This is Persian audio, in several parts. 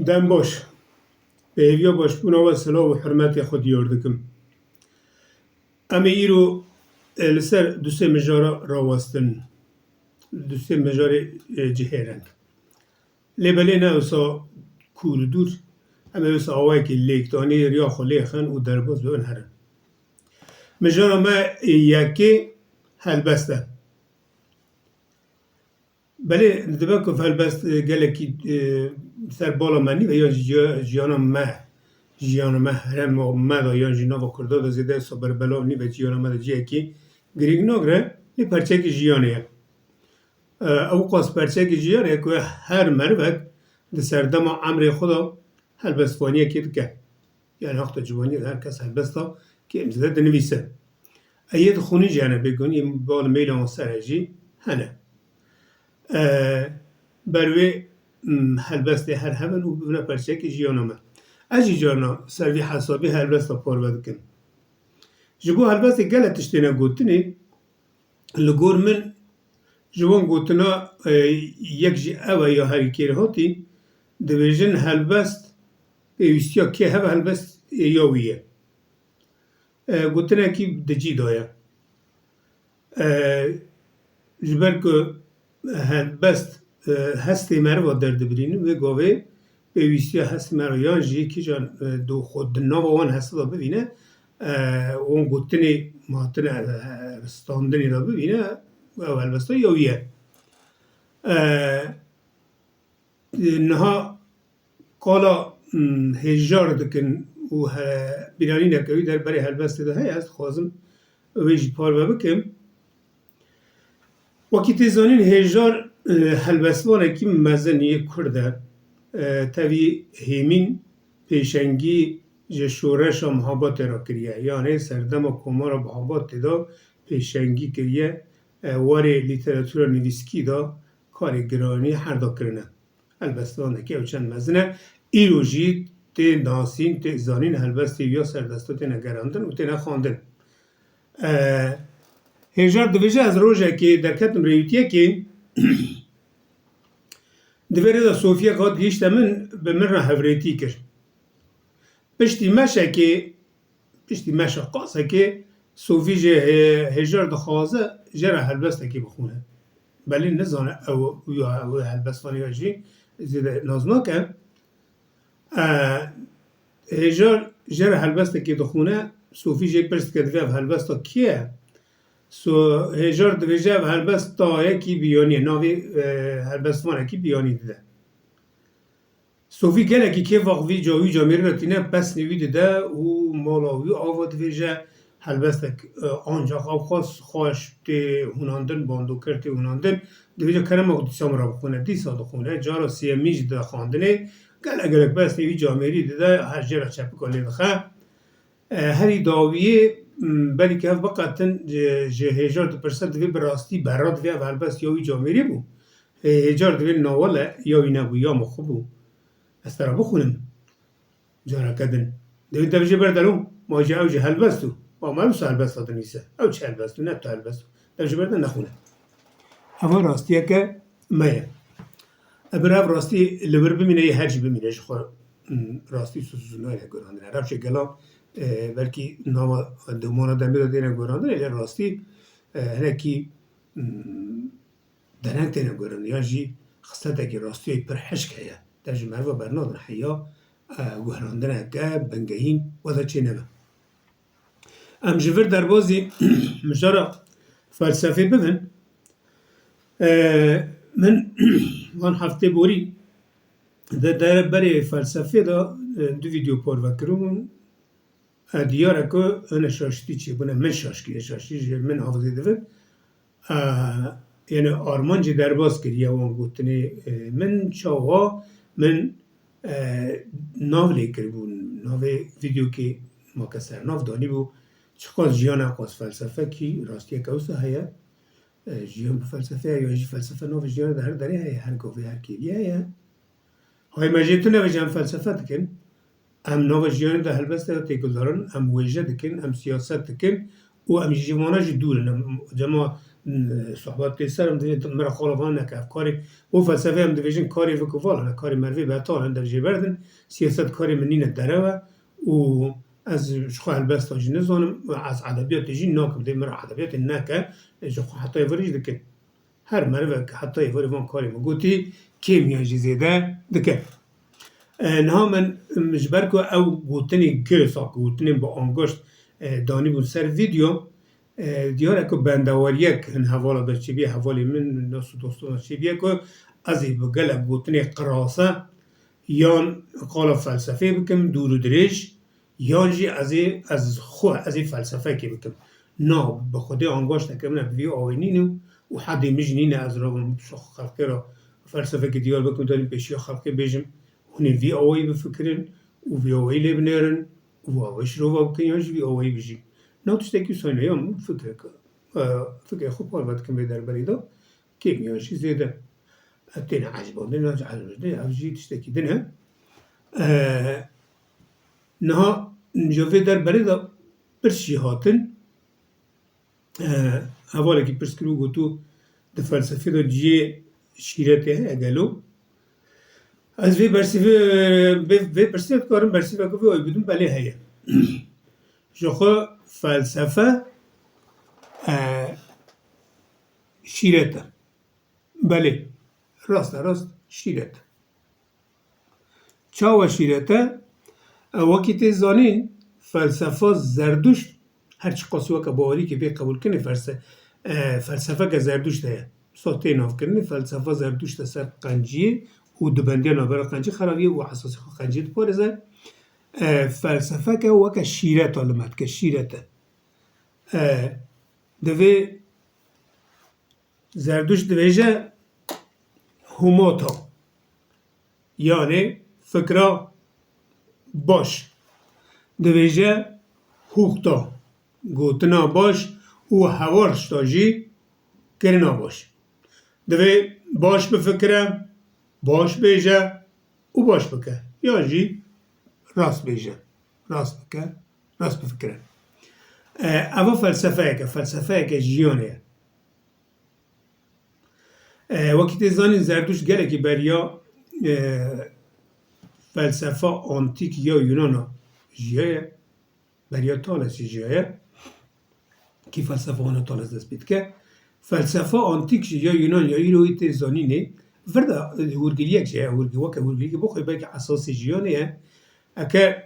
دم باش بهویا باش بونا و سلا و حرمت خود یار دکم اما ایرو لسر دوسه مجارا راواستن دوسه مجار جهرن لبله نه اوسا کور دور اما اوسا آوای که لیکتانی ریا خو لیخن و درباز به اون هرن مجارا ما یکی هلبسته بله دبا که هلبست گله کی سر بالا منی و یا جیانا ما هرم ما دا یا جینا و کرده دا زیده سابر بلا نی و جیانا ما دا جیه کی گریگ نگره لی پرچه کی جیانه او قاس پرچه کی جیانه که هر مروت ده سردم عمر خدا هلبستوانیه که دکه یعنی وقت جوانی هر کس هلبستا که امزده دنویسه اید خونی جانه بگونی بال میل آن سرجی هنه بروی هلبست هر همون و بنا پرچه کی جیانا ما اجی جانا سروی حسابی هلبست پار بدکن جبو هلبست گله تشتینا گوتنی لگور من جوان گوتنا یک جی اوه یا هری کیر هاتی دویژن هلبست پیوستیا که هوا هلبست یاویه گوتنا کی دجی دایا جبر که هلبست هستی مروا درد برینه و گاوه پیوستی هست مریان جی که جان دو خود نو آن هست دا ببینه اون گوتنی ماتن استاندنی دا ببینه و البته یاویه نها قالا هجار دکن و بیرانی نکوی در برای هلبسته ده هست خوازم ویجی پار بکم وکی تیزانین هجار هلبستوانه که مزنی کرده تاوی همین پیشنگی جشورش محبت را کریه یعنی سردم و کمار محبت دا پیشنگی کریه واری لیتراتور نویسکی دا کارگرانی هر دا کرنه هلبستوانه که او چند مزنه ایروژی تی ناسین تی زانین هلبستی یا سردستو تی نگراندن و تی نخواندن هجار دویجه از روژه که در کتم ریوتیه که دویره دا صوفیه قاد گیشت من به من را هوریتی کرد پشتی مشه قاسه که صوفی جه هجار دخوازه جره هلبسته که بخونه بلی نزانه او هلبستانی ها جی زیده نازنا کن هجار جره هلبسته که دخونه صوفی جه پرست که دویه هلبسته کیه هجار دویجه هلبست تا یکی بیانی ناوی هلبستوانه کی بیانی دیده صوفی گله که وقتی جاوی جامعه را تینه پس نویده ده و مالاوی آواد ویژه هلبسته آنجا خواهش تی هناندن باندو کرد تی هناندن دویجه کرم اقتی سام را بخونه دی ساده خونه جارا سیمیج ده خواندنه گله پس نوی جامعه دیده هر جرا چپی کنه دخه هری داویه بلی که هف بقیتن هجار دو پرسد دوی براستی براد وی هلبست یاوی جامعه بو هجار دوی ناوله یاوی نبو یا مخبو استرا بخونم جارا کدن دوی دویجه بردلو ماجه اوجه هلبستو با مالوس هلبست داده نیسه او چه هلبستو نه تو هلبستو دویجه بردن نخونه اما راستیه که مایه ابر اف راستی لبر بمینه یه هرچی بمینه شخوا راستی سوزونه یه گرانده نه رفت گلا بلکه نام دومانا دمی داده نه گرانده نه راستی هنه کی درنگ تینه گرانده یا جی خسته که راستی پر حشک هیا در جمعه و برنادن حیا گهراندن که بنگهین و دا چه نمه ام جور در بازی مجارا فلسفه ببین من وان هفته بوری در برای فلسفه دا دو ویدیو پر وکرون دیاره که انا شاشتی چی بونه من شاشتی من حافظه دوید یعنی آرمان جی در باز کریه وان گوتنی من چاوا من ناو لیکر بون ناو ویدیو که ما کسر ناو دانی بو چقدر جیان اقاس فلسفه کی راستیه که اوسه هیا جیان فلسفه یا جی فلسفه ناو جیان در داره هیا هر گوه هر کیلیه هیا های مجیتو نو جیان فلسفه دکن ام ناو جیان ده هلبسته تیکل دارن ام ویجه دکن ام سیاست دکن و ام جیوانا جی دورن جما صحبت سرم دوید مرا خالبان نکرد کاری و فلسفه هم دویجن کاری وکوال نه کاری مروی بهتال هم درجه بردن سیاست کاری منینه دره و از شخو البست آجی نزانم و از ادبیات جی ناکم دی مرا ادبیات نکه شخو حتی وریج دکن هر مروه که حتی وری وان کاری مگوتی کیمیا جی زیده دکن نها من مجبر که او گوتنی گرسا گوتنی با انگشت دانی بود سر ویدیو دیاره که بندواریه که حوالا برچی بیه حوالی من ناس دوستان چی بیه که از این بگل گوتنی قراسه یان قال فلسفه بکم دور و دریش یان جی از خو از فلسفه که بکم نه به خودی انگشت نکم نه بیو آوینینو و حدی مجنینه از را شخ خلقی را فلسفه که دیار بکم داریم پیشی خلقی بیجم هنی وی آوی بفکرن و وی آوی لبنرن و آویش رو بکن یانش وی آوی بیجی نه تشتکی ساینا یا فکر خوب حال باید کم بیدر بریدا که میانشی زیده تین عجبانده نه عجبانده اوجی تشتکی دنه نه جوی در بریدا پرشی هاتن اوله که پرسکرو گوتو ده فلسفه دا جیه شیرته اگلو از وی برسیفه کارم برسیفه که وی آی بدون بله هیه جخوا فلسفه شیرته بله راست شیرته چاو شیرته وقتی تزانین فلسفه زردشت هرچی قصوه که باوری که بی قبول کنی فلسفه که زردشت هست ساته ناف کنی فلسفه زردشت سر قنجیه و دبندی نابرا قنجی خرابیه و حساسی خو قنجی پارزه فلسفه که وکه شیرت علمت که شیرته دوی زردشت دویجه هماتا یعنی فکره باش دویجه حقوقتا گوتنا باش و هوارش تاجی کرنا باش دوی باش بفکره باش بیجه و باش بکه یا جی راست بیجه راست بکه راست بفکره اما فلسفه که جیانه وقتی زنی زردوش گله که بریا فلسفه آنتیک یا یونانا جیه بریا تالس جیه کی فلسفه آن تالس دست بید که فلسفه آنتیک یا یونان یا ایرویت زانی نه فردا ورگیلیک جیه ورگیلی که بخوای باید اساسی جیانه اکه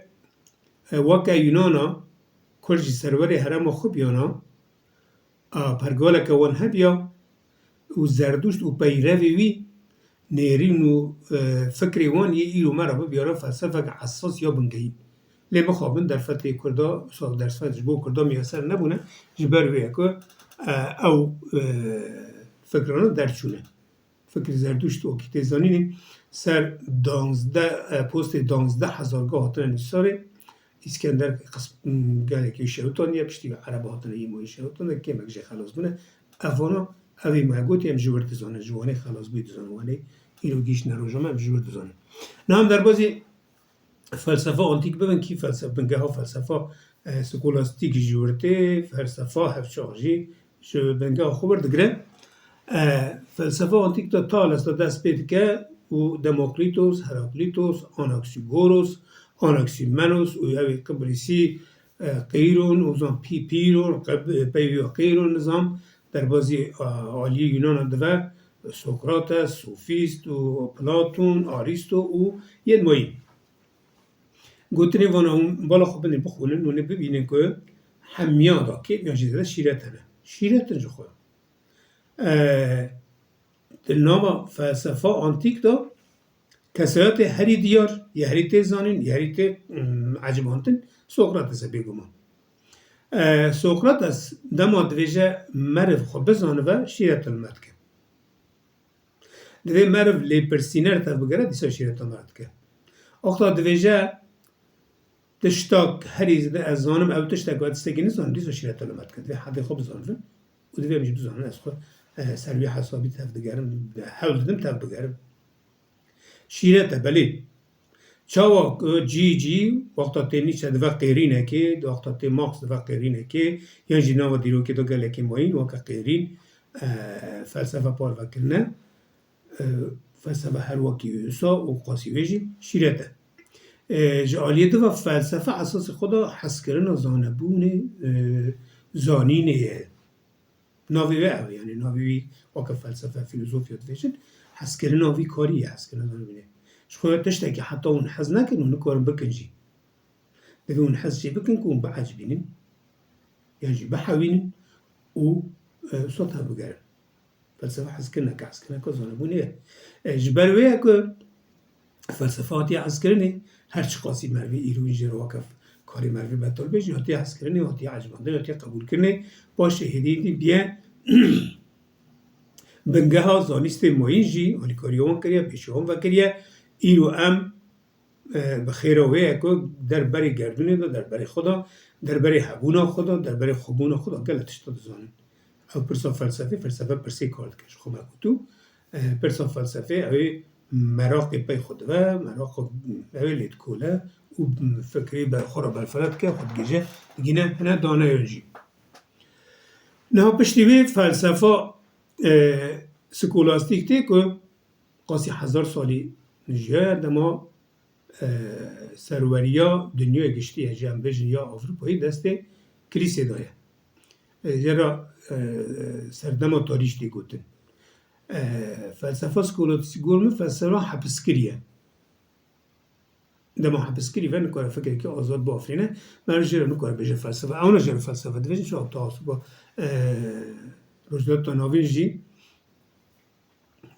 وقت یونانا کلش سروری هرم خوب یانا پرگاله که وان هبیا و زردوشت و پیروی وی نیرین و فکری وان یه ایرو مرا بیاره فلسفه که اساس یا بنگهی لیمه خوابن در فتح کردا در فتح جبو کردا میاسر نبونه جبر ویه که او فکرانه درچونه فکر زردوشت و که تیزانینی سر پوست 12,000 هاتنه نیستاره اسکندر قسم گله که شهوتان یا پشتی عرب هاتنه یه موی شهوتان که مگه خلاص بونه افانا اوی مگوتی هم جورت زانه جوانه خلاص بید زانوانه ایرو گیش نروجام هم جورت زانه نه هم در بازی فلسفه آنتیک ببین کی فلسفه بنگه ها فلسفه سکولاستیک جورته فلسفه هفشاجی شو بنگه ها خوبر دگره فلسفه آنتیک تا تال است دست پید که و دموکریتوس هراکلیتوس آناکسیگوروس آناکسیمنوس و یوی قبلیسی قیرون و زن پیرون پیوی قیرون نظام در بازی عالی یونان دوه سقراطس سوفیست و پلاتون آریستو و ید مایی گوتنی وانا بالا خوب بخونن و ببینن که همیادا که میاجیده شیرت جو خواه نام فلسفه آنتیک دا کسایت هری دیار یه هری تزانین یه هری عجبانتن سقراطس بگومان سقراطس دما دویجه مرف خو بزانه و شیرت المد که دوی مرف لی پرسینر تا بگره دیسا شیرت المد که اختا دویجه تشتاک هری زده از زانم او تشتاک و دستگی نزانم دیسا شیرت المد که دوی حد خوب زانم و دوی همیشه بزانم از خود سروی حسابی تف بگرم حول دادم تف بگرم شیرت بله چاوا جی وقتا تینی چه دو قیرینه که وقتا تی ماکس دو قیرینه که یا جناو دیرو که دو گله که ماین وقتا قیرین فلسفه پار وکرنه فلسفه هر وکی یوسا و قاسی ویجی شیرته جعالیت و فلسفه اساس خدا حس کردن زانبون زانینه ناوی و یعنی ناوی واقع فلسفه فیلسوفیات ویژن حس کردن ناوی کاریه حس کردن زانبونه شخویات تشته که حتی اون حز نکن اون کارم بکن جی دوی اون حز جی بکن که اون بعج بینین یعنی جی بحوینین و صوتها بگرن فلسفه حس کردن که زانبونه جبرویه که فلسفاتی حس کردنه هرچی قاسی مروی ایروی جر واقف کاری مروی بطال بیش هاتی حس کردنه هاتی عجبانده هاتی قبول کردنه با شهیدی بیه بنگه ها زانست ماین جی حالی کاریوان کریه پیشوان و کریه ایرو ام بخیر وی که در بری گردونه دا در بری خدا در بری حبونا خدا در بری خوبونا خدا گلتش داد زانن او پرسا فلسفه پرسی کارد کش خوب اکتو پرسا فلسفه اوی مراق پی خود و مراق اوی لید کوله و فکری بر خورا بالفرد که خود گیجه بگینه هنه دانه یونجی نه پشتیوی فلسفه سکولاستیک تی که قاسی 1000 سالی نجیه دما سروریا دنیای گشتی جنبه یا آفریقایی دسته کلیسه دایه جرا سردما تاریش دی گوتن فلسفه سکولاستیک گرمه فلسفه حبسکریه دما حبسکری و نکاره فکری که آزاد با آفرینه من جرا نکاره بجه فلسفه اونا جرا فلسفه دویجه شو تاسو با روزداد تا ناوین جی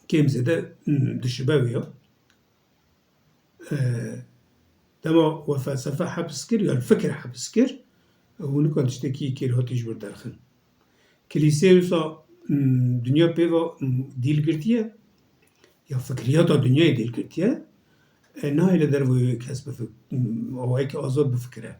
کم زده دشبه ویا دما و فلسفه حبس کر یا الفکر حبس کر و نکان تشتکی کر هاتیش بردرخن کلیسه وسا دنیا پیوا دیل گرتیه یا فکریات دنیای دیل گرتیه نه ایله در وی کسب آوایی که آزاد بفکره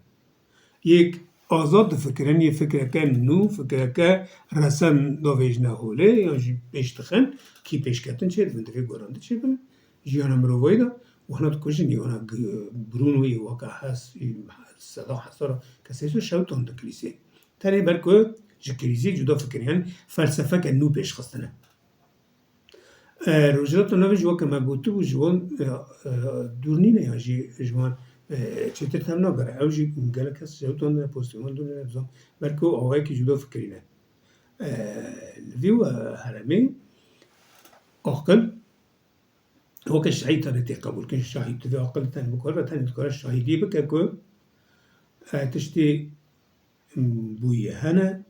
یک آزاد فکرن یه فکر که نو فکر که رسم داویج نهوله یا جی پیشتخن کی پیش کردن چه من دوی گرانده چه بن جیانم رو ویدا و هنات کجن یوانا برونوی واقع هست صدا حسارا کسی سو شوتان دا کلیسه تری برکو جی کلیسه جدا فکریان فلسفه که نو پیش خستنه روزات نوی جوا که مگوتو و جوان دورنینه یا جوان چطور تام نبره اوجی گله کس جوتان نه پوستمان دونه نبزم برکو آوایی که جدا فکرینه ویو هرمی عقل هو كالشهيد تاني قبول كن شهيد في عقل تاني بكرة تاني تكرر شهيدي بكاكو تشتي بويا هنا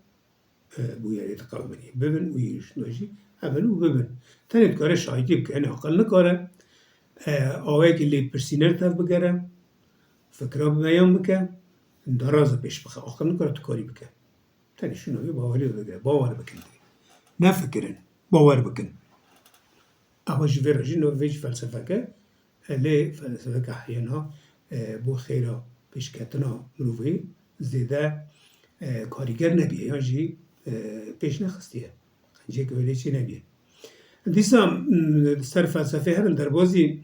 بويا يتقاوم مني ببن ويشنوجي أبن وببن تاني تكرر شهيدي بكأنه عقل نكرة أواك اللي برسينر تاف بكرة فكرة بما يوم بكا درازة بيش بخا عقل نكرة تكاري بكا تاني شنو باوري بكا باور بكن نفكرن باور بكن أول شيء رجينا فيش فلسفة كا اللي فلسفة كأحيانا بو خيرا بيش كاتنا مروفي زيدا كاريگر نبيه يعني بيش نخستيه خنجي كولي شي نبيه ديسا سر فلسفة هرن در بازي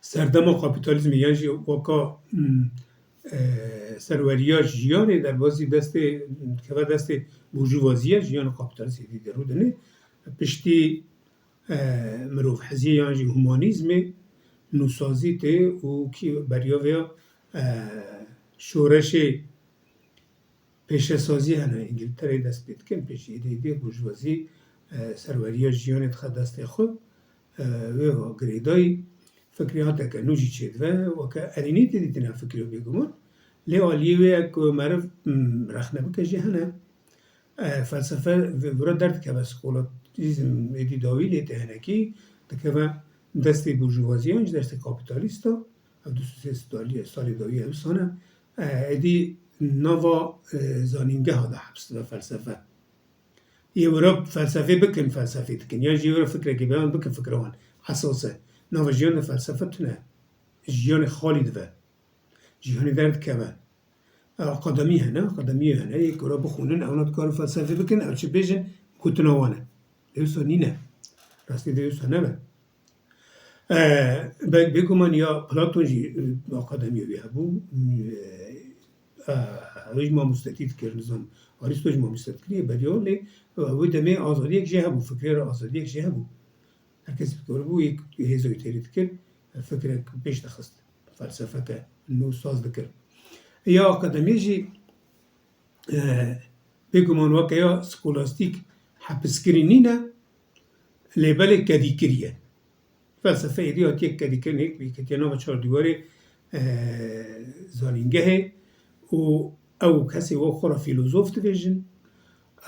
سردما کاپیتالیسم يعني وكا سروريا جياني در بازي دست كفا دست بورژوازیه جيان کاپیتالیسم دي درو دنه پشتی مروف حزیه یعنی هومانیزم نوسازی ته و کی بریاویا شورش پیشه سازی هنه انگلتره دست بید کن پیش ایده بورژوازی سروریا جیان تخت دست خود و گریدای فکریات که نوجی چید و که ارینی دیدی نه فکریو بیگمان لی آلیوی که معرف رخنه بکجی هنه فلسفه ورا درد که بس خولات چیزم ایدی داوی لیته هنکی دکه دستی بورژوازی هنج دستی کاپیتالیستا او دوست سالی داوی همسانه ایدی نوا زانینگه ها ده حبست و فلسفه یه ورا فلسفه بکن فلسفه دکن یا جی ورا فکره که بیان بکن فکروان حساسه نوا جیان فلسفه تونه جیان خالی دوه جیان درد که قدمی هنه یک ورا بخونن اونات کار فلسفه بکن او چه بیجن کتنوانه دیوسا نینه راستی دیوسا نبه بگو من یا پلاتون جی آکادمی بی هبو هیچ ما مستطیل کرد نظام آریستوش ما مستطیلی بدیو لی و دمی آزادی یک جه بود فکر آزادی یک جه بود هر کسی فکر بود یک هزوی ترید کرد فکر پیش دخست فلسفه که نو ساز دکر یا آکادمی جی بگمان واقع یا سکولاستیک حبس کرینی نه لیبل کدی کریه فلسفه ایدیات یک کدی کرن یک بی کتیانا و چار دیواری زالینگه و او کسی و خورا فیلوزوف دویجن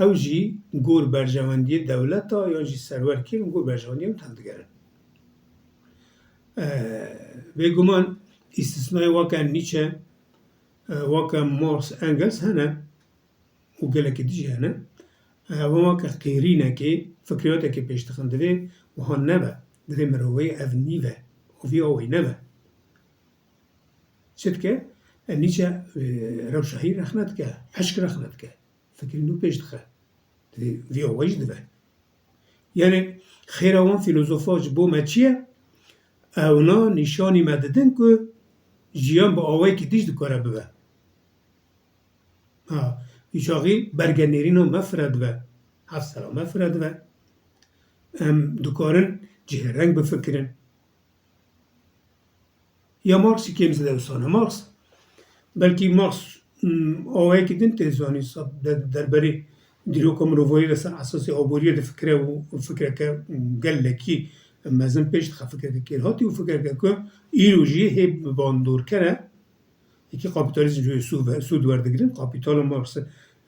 او جی گور برجواندی دولتا یا جی سرور کرن گور برجواندی هم تندگرن بگمان استثنای واقع نیچه واقع مارس انگلس هنه و گلک دیجی هنه و واقع قیرینه که فکریاته که پیشتخن دوی و ها نبه دوی مروی او نیوه و وی آوی نبه چید که نیچه روشاهی رخنت که عشق رخنت که فکری نو پیشتخه دوی وی آویش دوه یعنی خیر اوان فیلوزوفاج بو مچیه اونا نشانی مددن که جیان با آوی که دیش دکاره ببه ایشاقی برگنیرین هم مفرد و هفت سلام مفرد و دکارن جه رنگ بفکرن یا مارکسی که امزده وسانه مارکس بلکه مارکس آوه که دین تیزانی در بری دیروکا مروفایی رسن اساسی آبوریه ده فکره و فکره که گل لکی مزن پیش دخوا فکره که کل هاتی و فکره که ایروژی هی باندور کنه یکی کاپیتالیسم جوی سود وردگیرن کاپیتال مارکس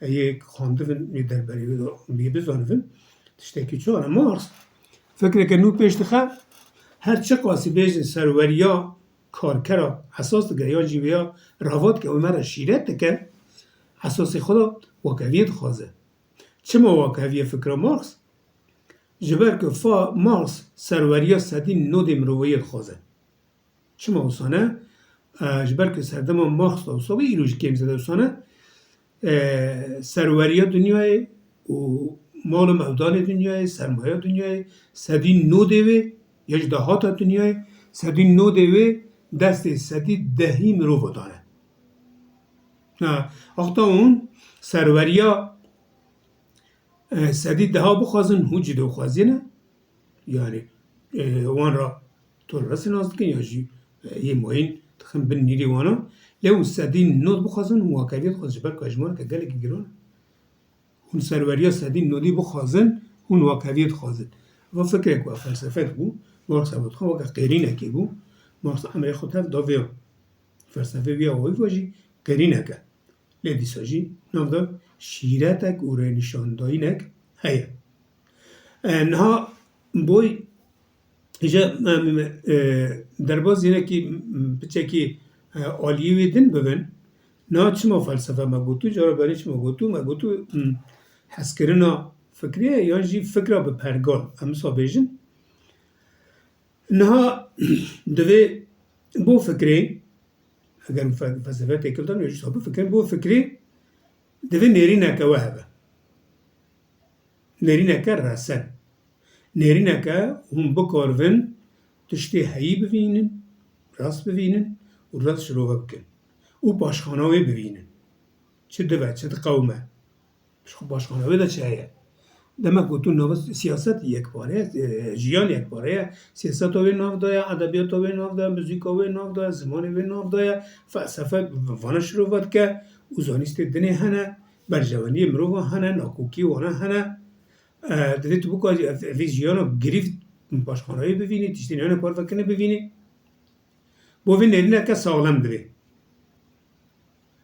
یک خانده در بری بیه بزانفن تشتکی چوانه مارکس فکره که نو پیش دخوا هر چه قاسی بیجن سروریا کارکرا اساس دگه یا جیویا رواد که اومره شیرت دکه اساس خدا واقعیت خوازه چه ما واقعیت فکر مارکس جبر که مارکس سروریا سدین نو دیم رویت خوازه چه ما وسانه جبر که سردم مارکس دا وسابه ایروژی که امزده وسانه سروریا دنیای و مال مودان دنیای سرمایه دنیای سدین نو دیوه یج دهات دنیای سدین نو دیوه دست سدی دهی مرو دانه اختا اون سروریا سدی ده بخوازن هوچی دو خوازینه یعنی وان را طول رسن آزد کن یا جی یه موین تخم بن نیری وانا لیون سدی نود بخوازن واقعیت خواز جبر که اجمال که گلی که گرونه اون سروریا سدی نودی بخوازن اون واقعیت خوازن و فکر که فلسفه بو مارکس بود خواه واقع قیرینه که بو مارکس امری خود هف داویو فلسفه بیا وی واجی قیرینه که لیدی ساجی نام دا شیرتک و نشاندایی نک هیا نها بوی ایجا در باز اینه که بچه که آلیوی دن ببین نه چما فلسفه مگوتو جارا برای چما مگوتو حس کرنا فکریه یا جی فکره به پرگال امسا بیجن نها دوی بو فکری اگر فلسفه تکل دارم یا جی صحبه فکری بو فکری دوی نیری نکه وحبه نیری نکه رسن نیری نکه هم بکارون تشتی هایی ببینن راست ببینن و راست شروع بکن و باشخانه‌ای ببینن چه دوه چه قومه باشخانه‌ای دا چه هیه دمه گوتون نو سیاست یک باره جیان یک باره سیاست وی نو دایا ادبیات وی نو دایا موسیقی وی نو دایا زمان وی نو دایا فلسفه وانه شروع بد که اوزانیست دنی هنه برجوانی مرو هنه ناکوکی وانه هنه دوی تو بکن ویژیانو گریفت باشخانه‌ای ببینی تشتینیانه پار فکنه ببینی بوی نیرینه که ساغلم دوی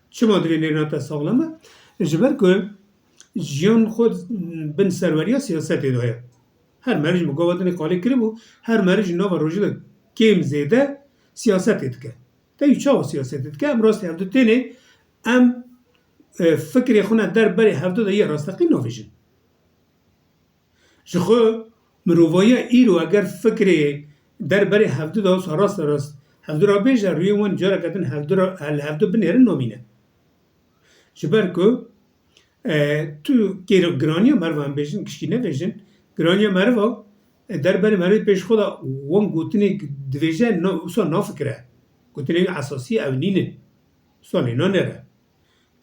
چما دوی نیرینه که ساغلمه جبر که جیان خود بن سروریا سیاستی دایا هر مرج مقاومتنی قالی کری بو هر مرج نو و روژه کم زیده سیاستی دکه تا یو چاو سیاستی دکه ام راستی هفته تینه ام فکری خونه در بری هفته دا یه راستقی نویشن شخو مروایه ایرو اگر فکری در بری هفته دا راست هفته را بیش روی وان جارا کتن هفته بنیرن نامینه جبر که تو گرانیا مروان بیشن کشکی نویشن گرانیا مروا در بری مروی پیش خدا وان گوتنی دویجه اوسا نافکره گوتنی اساسی اونینه سوالی نا نره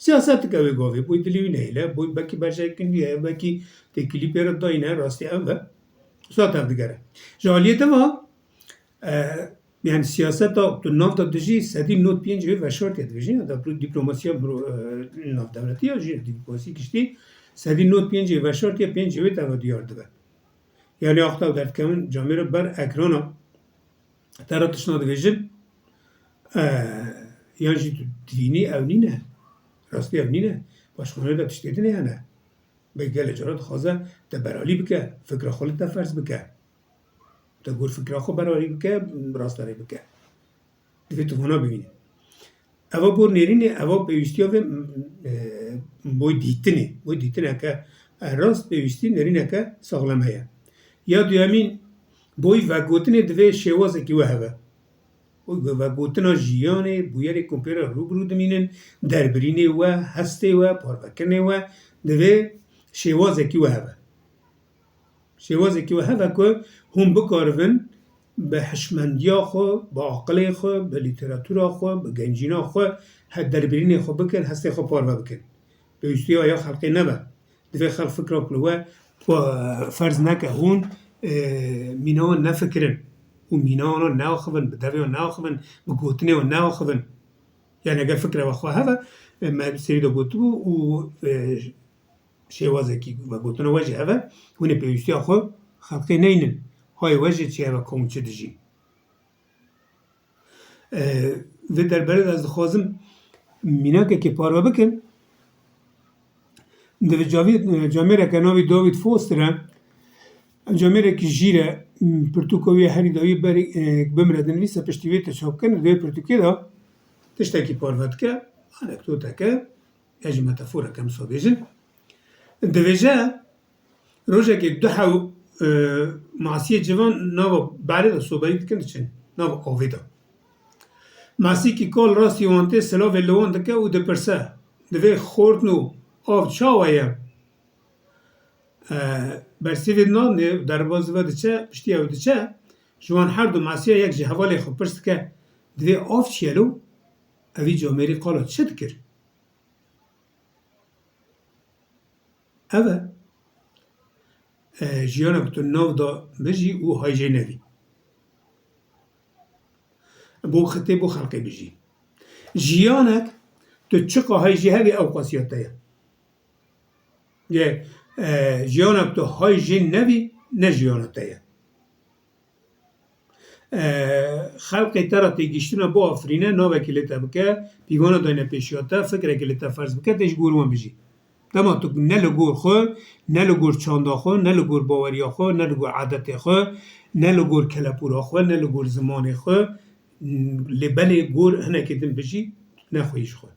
سیاست که وی گاوی بوی دلیوی نیله بوی بکی برجای کنیه بکی تکلی پر داینه راستی ام و ساعت هم دیگره جالیت ما yani siyaseta tu nav da dijî sedî not pênc vê veşartê dibêjin da dîplomasiya navdewletiya jî dîplomasiya kiştî sedî not pênc vê veşartê pênc vê teva diyar dibe. Yani axta derdkemin camêre ber ekrana tera tişna dibêjin yan jî tu dînî ew nîne rastî ew nîne başxaneyê de tiştê din hene bê gelê cara dixwaze te beralî bike fikra xwe li te ferz bike te gur fikra xwe beralî bike rastdarê bike divê tu hûna bibînî eva bor nêrînê eva pêwîstiya vê boy dîtineke rast pêwîstî nêrîneke saxlem heye ya duyemîn boy vegotinê divê şêwazekî we hebe vegotina jiyanê bûyerê kompêra rûbirû dimînin derbirînê we hestê we parvekirinê we divê şêwazekî we hebe şêwazekî we hebe ku hûn bikarivin bi hişmendiya xwe bi aqilê xwe bi lîteratûra xwe bi gencîna xwe derbirînê xwe bikin hestê xwe parve bikin pêwîstiya ya xelkê nebe divê xelk fikra ku li we ferz neke hûn mîna wan nefikirin û mîna wan neaxivin bi devê wan neaxivin bi gotinê wan neaxivin yani eger fikra we xwe hebe me serî de gotibû û şêwazekî vegotina we jî hebe hûn ê pêwîstiya xwe xelkê neynin hayê we jî çi hebe kom çi dijî vê derberê de ez dixwazim mînakekê parve bikim divê camêreke navê David Foster e em camêrekî jîr e pirtûka wê herî dawî berê bimire dinivîse piştî wê te çapkirin divê pirtûkê de tiştekî parve dike anekdoteke ya jî metaforeke em sabêjin dibêje rojekê du hew masiyê civan nava berê de soberî dikin diçin nava avê de masîkî kal rastî wan tê silavê li wan dike û dipirse divê xortin û av çawa ye bersivê nanê derbas ve diçe piştî ew diçe ji wan her du masiya yek ji hevalê xwe pirs dike divê av çiyelo evî camêrî qala çi dikir ev e jiyanek tu nav da bijî û hayjê nevî bo xitê bo xelkê bijî jiyanek tu çiqa hayjî hevî ew qasiyet te ye jiyanek tu hayjê nevî ne jiyana te ye xelkê te ra têgihiştina bo afirîne navekî lê te bike pîvana dayîne pêşiya te fikrekê lê te ferz bike tê ji gor wan bijî dema tu ne li gor xwe ne li gor çanda xwe ne li gor baweriya xwe ne li gor adetê xwe ne li gor kelepûra xwe ne li gor zimanê xwe lê belê gor hinekê din bijî nexwî ji xwe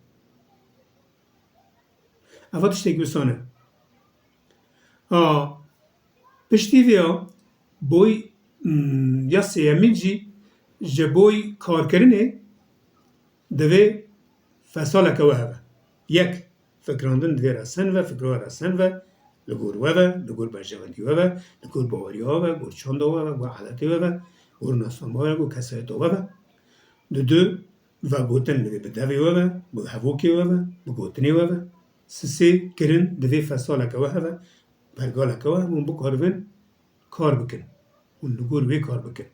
eva tiştek wisan e piştî vê ya boy ya sêyemîn jî ji boy karkirinê divê fesaleke we hebe yek fikrandin divê resen ve fikra resen ve li gor we ve li gor berjewendî we ve li gor baweriya we gor çanda we ve gor adetê we ve gor nasamba we gor kesayeta we ve du vegotin divê bi devê we ve bi hevokê we ve bi gotinê we ve sisê kirin divê fesaleke we hebe bergaleke we hûn bikarivin kar bikin hûn li gor wê kar bikin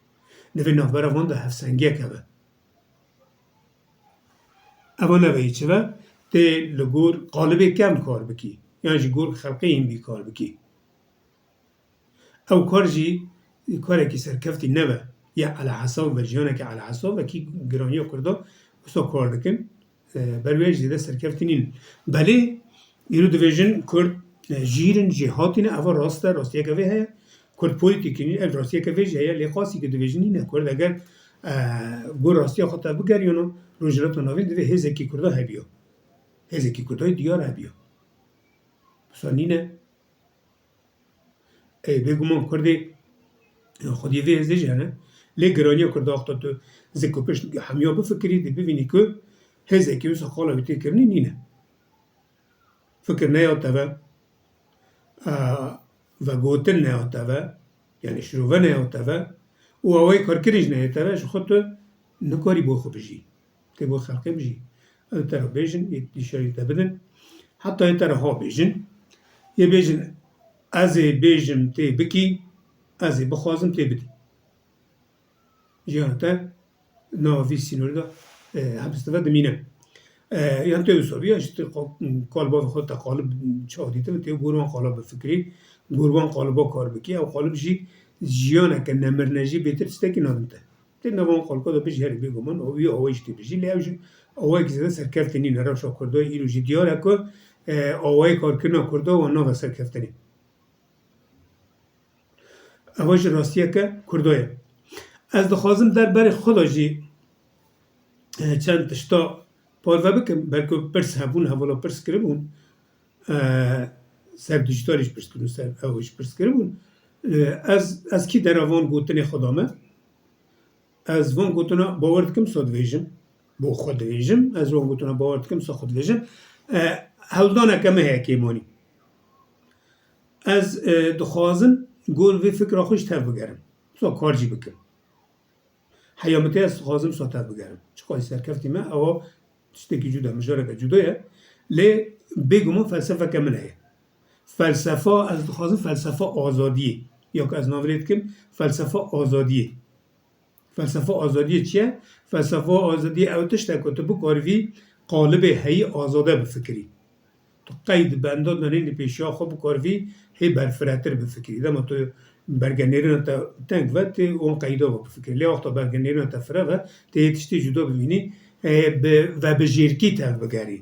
divê navbera wan de hevsengiyek hebe eva neveyî çi ve tê li gor qalibê kem kar bikî yan ji gor xelkê yên bî kar bikî ew kar jî karekî serkeftî nebe ya elehesab ve jiyanekî elehesab vekî giraniya Kurda wisa kar dikin ber wê jî de serkeftî nînin belê îro dibêjin Kurd jîrin jî hatîne eva rast e rastiyeke vê heye Kurd polîtîkî nîn ev rastiyeke vê jî heye lê qasî ki dibêjin nîne Kurd eger gor rastiya xwe te bigerîyana rojhilata navîn divê hêzekî Kurda hebiya hêzekî Kurdayê diyar hebiya wisa nîne bêguman Kurdê xwediyê vê hêzê jî hene lê giraniya Kurda axta tu zik û pişt hemiya bifikirî dê bibînî ku hêzekî wisa qala wî têkirinî nîne fikir neya te ve vegotin neya te ve yani şirove neya te ve û awayê karkirî jî neyê te ve ji xwe tu nikarî bo xwe bijî tê bo xelkê bijî تر بیشن اشاره تبدن حتی تر ها بیشن یه بیشن از بیشم تی بکی از بخوازم تی بدی جیانتا ناوی سینوردا هبسته و دمینه yani te soruyor işte kalba خود قالب çadite ve te gurban qalb fikri gurban qalba kar biki ev qalb jî jiyana ke nemirneji betir stekî nadinte te nevan qalba da bijher bêguman o wî awa işte bijî lê ew jî awa ki zêde serkeftenî ne rewşa Kurdo îro jî diyar e ku awayê karkirina Kurdo wan nava serkeftenî ewa jî rastiyeke Kurdo ye ez dixwazim derberê xwe jî çend tişta parve bikim belki pers hebûn hevala pers kiribûn ser dijitalî jî pers kiribûn ser ew jî pers kiribûn ez kî dera van gotinê xweda me ez van gotina bawer dikim sa dibêjim bo xwe dibêjim ez van gotina bawer dikim sa xwe dibêjim hewldaneke me heye kêmanî ez dixwazim gor vê fikra xwe ji tev bigerim sa kar jî bikim heya me tê ez dixwazim sa tev bigerim çiqayî serkeftî me ewa tiştekî cuda mijareke cuda ye lê bêguman felsefeke min heye felsefa ez dixwazim felsefa azadiyê ya ku ez navê dikim felsefa azadiyê felsefa azadiyê çi ye felsefa azadiyê ew tiştek ku tu bikarivî qalibê heyî azade bifikirî tu qeyd benda danînê pêşiya xwe bikarivî hê berfirehtir bifikirî dema tu bergenêrina te teng ve tê wan qeyda ve bifikirî lê wexta bergenêrina te fireh ve tê yê tiştê cuda bibînî ve bi jêrkî tev bigerî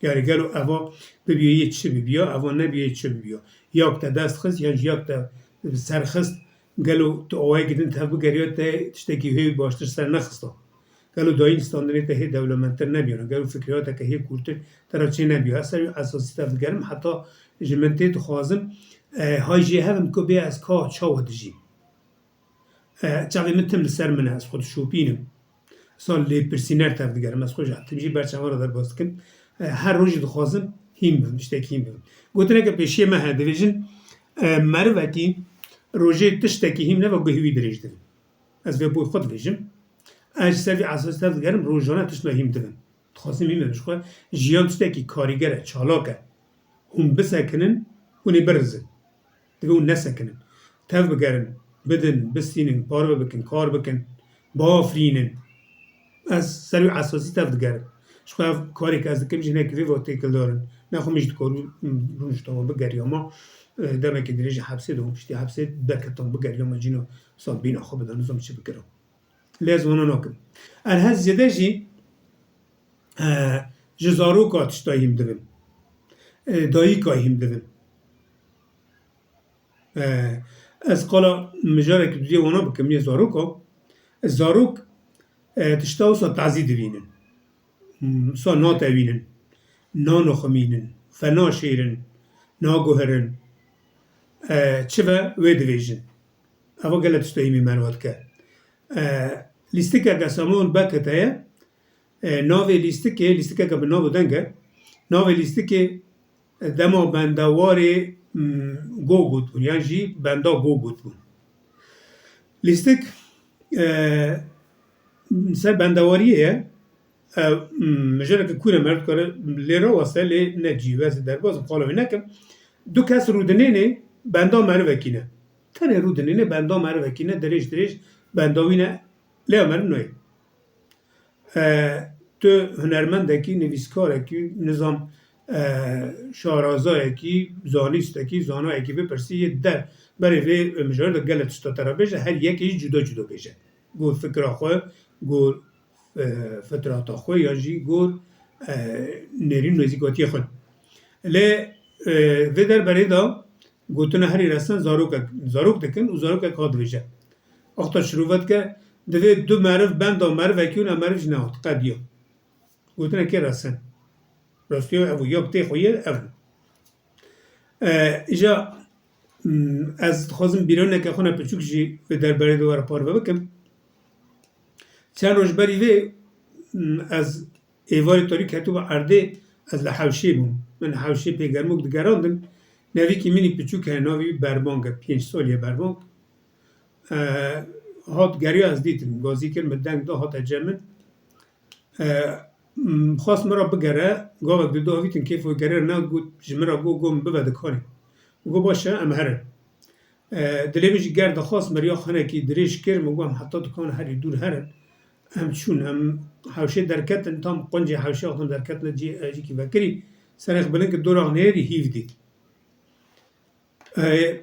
yani gelo eva bibiyê çi bibiya eva nebiyê çi bibiya yak te dest xist yan jî yak te serxist gelo tu awayê gidin tev bigeriya te tiştekî hê baştir ser nexista gelo dayîn standinê te hê dewlementtir nebiyana gelo fikriyateke hê kûrtir te re çê nebiya ez ser esasî tev digerim heta ji min tê dixwazim hay jê hevim ku bê ez ka çawa dijîm çavê min tim li ser min e ez xwe dişopînim sal lê pirsîner tev digerim ez xwe ji hetim jî berçava re derbas dikim her roj jî dixwazim hîn bibim tiştekî hîn bibim gotineke pêşiya me heye dibêjin merivekî rojê tiştekî hîn nebe guhîwî dirêj dibin ez vê boy xwe dibêjim ez ji ser vê esasî tev digerim rojane tişt me hîn dibin dixwazim hîn bibim ji xwe jiyan tiştekî karîger e çalak e hûn bisekinin hûn ê birizin divê hûn nesekinin tev bigerin bidin bistînin parve bikin kar bikin biafirînin ez ser vê esasî tev digerim ji xwe ev karێk ez dikim ji hinekî vê ve têkildarin nexwe min jî dikarû rûn ji tawan bigeriya ma demekî dirêj ji hepsê de hûn piştî hepsê derketan bigeriya ma cîna sal bîna xwe bida nizam çi bikirim lê ez wana nakim erhez zêde jî ji zaroka tişta hîn dibim dayîka hîn dibim ez qala mijarekî duyê wana bikim yê zaroka zarok tişta wisa tezî dibînin sa natewînin nanaximînin fenaşêrin naguherin çi ve wê dibêjin eva gelek tişta hîmî merve dike lîstikeke Samuel Beckett heye navê lîstikê lîstikeke bi nav û deng e navê lîstikê dema bendawarê go gotbûn yan jî benda go gotbûn lîstik ser bendawariyê ye mijareke kûr e mer dikare lê raweste lê ne cîwezê derbasî qala wê nekim du kes rûdinênê benda merivekî ne tenê rûdinênê benda merivekî ne dirêj dirêj benda wî ne lê emer noyê tu hunermendekî nivîskarekî nizam şarazayekî zanîstekî zanayekî bipirsî yê der berê vê mijarê de gelek tişta te re bêje her yekê jî cuda cuda bêje gor fikra xwe gor fitrata xwe ya jî gor nêrîn nêzîkatiya xwe lê vê derberê de gotina herî restan zarok dikin û zarokek hat dibêje axta şirûvet ke divê du meriv benda merivekî û meriv jî nehat qediya gotinekê restan rastiya ew yak tê xwe ye ev îja ez dixwazim bîraneke xwe ne piçûk jî vê derberê de were parve bikim çend roj berî vê ez êvarê tarîk ketûme erdê ez li hewşê bûm min hewşê pêgermok digerandim nevîkî minî piçûk heye navê wî Berbank e 5 salî ye Berbank hat geriya ez dîtim gazî kir min deng da hate cemin خواست مرا بگره گاوک دو آویتن کیف و گره نه گوت جمرا گم ببده کنی گو باشه ام هرن دلی بجی گرد خواست مریا خانه کی دریش کرد مگو هم حتی دکان هری دور هرن هم چون هم حوشه درکتن تام قنجه حوشه آخدم درکتن جی کی بکری سرخ بلن که دور آغنیری هیو دید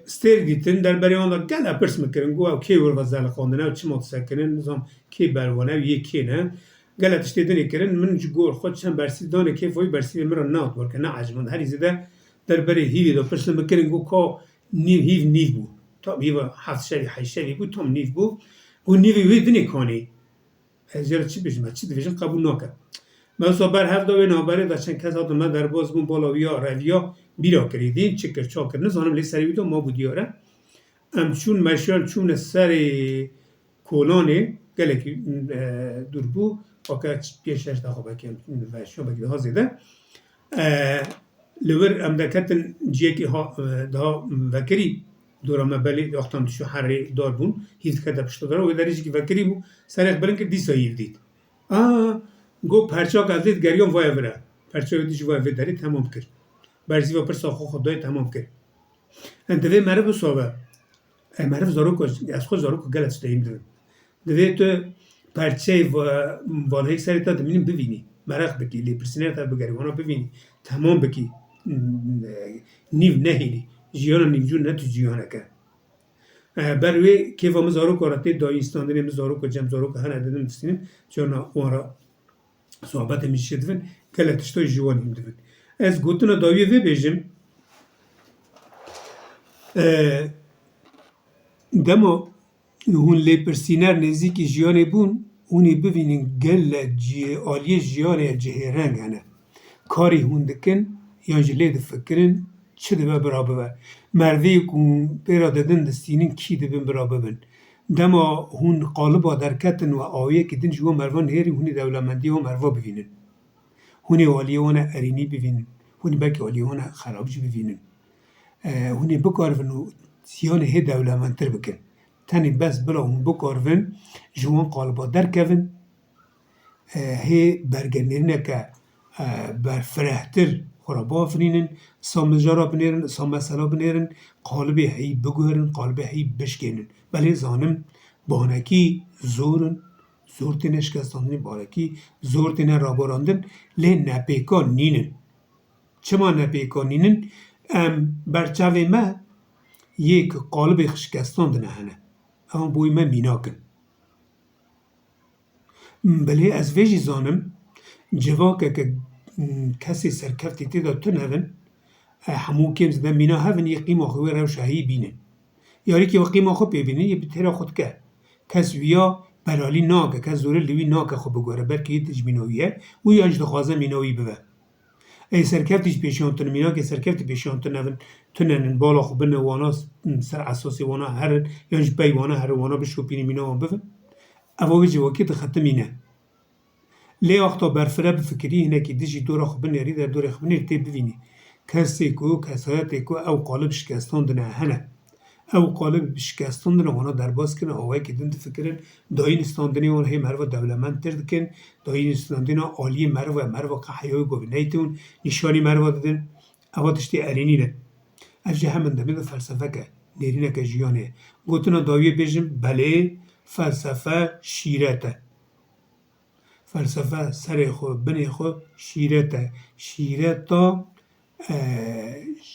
ستیر دیتن در بری آن گل اپرس میکردن گو او کی ور وزال خواندن او چی متسکنن نظام کی بروانه و یکی نه گل اتشتیدنی کردن من جگور خود چند برسی دانه کی فوی برسی مرا نات ورکه نه عجمان هری زده در بری هیوی دو پرس میکردن گو کا نیو بود تا هیو هفت شوی هشت شوی بود تام نیو بود گو نیوی وی دنی کنی زیرا چی بجم چی دویژن قبول نکرد من صبر هفت دوی نابره داشتن کس آدم من در باز بون بالاویا رویا بیرا کردین چکر چاکر نزانم لی سری بیدو ما بودیاره ام چون مشیان چون سر کولانه گله که دور بو واقعا پیشش دا خوبه که مشیان بگیده ها زیده لور ام دکتن جیه که دا وکری دورا مبلی وقتام شو حری دار بون هیچ کده پشت داره و دریجی که وکری بو سرخ برن که دیسا هیو دید گو پرچاک از دید گریان وای وره پرچاک دیش وای وره داری تمام کرد برزی و پر ساخو خدای تمام کرد دوی معرف صحبه معرف زاروک از خود زاروک گلت ستهیم دارم دوی تو پرچه والهی سری تا دمینیم ببینی مرخ بکی لی پرسینر تا بگری وانا ببینی تمام بکی نیو نهیلی جیانا نیو جون نه تو جیانا که بروی کیف هم زاروک آراتی دایی استاندنیم زاروک و جم زاروک هنه دادم دستینیم چون وارا صحبت میشه دفن گلتش توی جوانیم دفن از گوتنا داویه وی بیجم دما هون لی پرسینر نزدیکی جیانه بون اونی ببینین گل آلیه جیانه جهرنگ هنه کاری هون دکن یا جلی دفکرن چه دبه برابه مروی کن پیرا دادن دستینین کی دبن برابه بن دما هون قالبا درکتن و آویه که دن جوا مروان هیری هونی دولمندی و مروا ببینن هونی آلیه وانا ارینی ببینن هونی بلکه آلیه وانا خرابجی ببینن هونی بکارون و سیانه هی دولمندتر بکن تنی بس بلا هون بکارون جوان قالبا درکون هی برگنرینه که برفرهتر خورابا فرینن سامجارا بنیرن سامسلا بنیرن قالب هی بگوهرن قالب هی بشکنن ولی زانم بانکی زور تینه شکستاندنی بانکی زور تینه راباراندن لی نپیکا نینن چما نپیکا نینن برچاوی ما یک قالب شکستاندنه هنه اما بوی ما میناکن بله از ویجی زانم جواکه که کسی سرکفتی تیدا تن هون همو کم زده مینا هون یه قیمه خوی رو شهی بینه یاری که قیمه خو ببینه یه بتره خود که کس ویا برالی ناکه کس زوره لوی ناکه خو بگوره بلکه یه تجمینویه و یانج دخوازه مینوی ببه ای سرکفتیش پیشیانتن مینا که سرکفتی پیشیانتن هون تنن بالا خو بنه وانا سر اساسی وانا هرن یانج بی وانا هر وانا بشوپینی مینا وان بفن اواوی جواکی دخطه مینه لی وقتا برفره بفکری هنه که دیجی دور خو بنیاری در دور خو بنیاری تی ببینی کسی کو کسایتی کو او قالب شکستاندنه هنه او قالب شکستاندنه وانا در باز کنه آوائی که دند فکرن داین استاندنی وان هی مروا دولمند ترد کن داین استاندنی آلی مروا قحیای گوینیتون نشانی مروا دادن اوا تشتی ارینی نه افجه همون دمید فلسفه که نیرینه که جیانه گوتنا داویه بیجم بله فلسفه شیرته فلسفه سر خو بنی خو شیرتا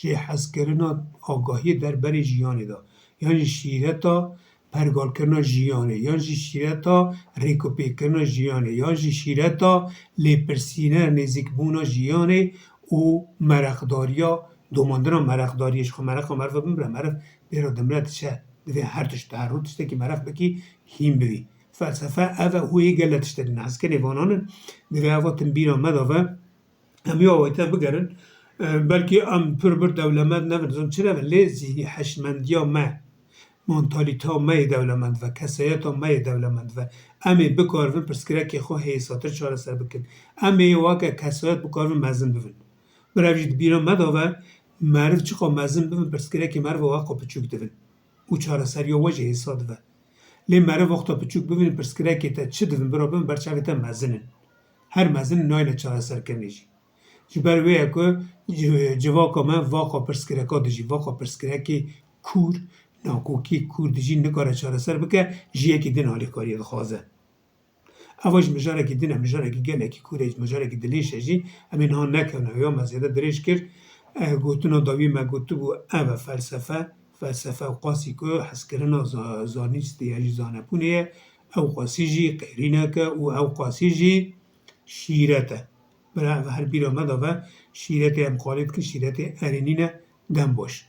جه حس کرنا آگاهی در بری جیانه دا یعنی شیرتا پرگال کرنا جیانه یعنی شیرتا ریکوپی کرنا جیانه یعنی شیرتا لیپرسینه نزیک بونا جیانه و مرقداریا دوماندنا مرقداریش خو مرق و مرف بمره مرف بیرا دمرت شه دوی هر تشت هر رو تشته که مرق بکی هیم بوی فلسفه اوه هوی گلتش دارین از که نوانانن دوی اوه تنبیرا مداوه همی آوایتا بگرن بلکه ام پر بر دولمند نفرزم چرا ولی ذهنی حشمندیا ما منتالیتا ما دولمند و کسایتا ما دولمند و امی بکارون پرسکره که خو حیثاتر چاره سر بکن امی واقع کسایت بکارون مزن بفن براوید بیرا مداوه معرف چقا مزن بفن پرسکره که معرف واقع پچوک دفن او چاره سر یا وجه حیثات لی مره وقتا پچوک ببینیم پرسکره که تا چه دفن برا ببین برچاوی تا مزنن هر مزن ناین چاره سر کنی جی جبر وی که جواکا من واقع پرسکرکا دجی واقع پرسکرکی کور ناکوکی کور دجی نکاره چاره سر بکه جیه که دین حالی کاری دخوازه اواج مجاره که دینه مجاره که گله که کوریج مجاره که دلیشه جی امین ها نکنه یا مزیده دریش کرد گوتنا داوی ما گوتو بو او فلسفه و قاسی که حس کرنا زانیستی یا زانه پونیه او قاسی جی قیرینه که او قاسی جی شیرته برای هر بیرا مدافع شیرته هم خالد که شیرته ارینینه دم باش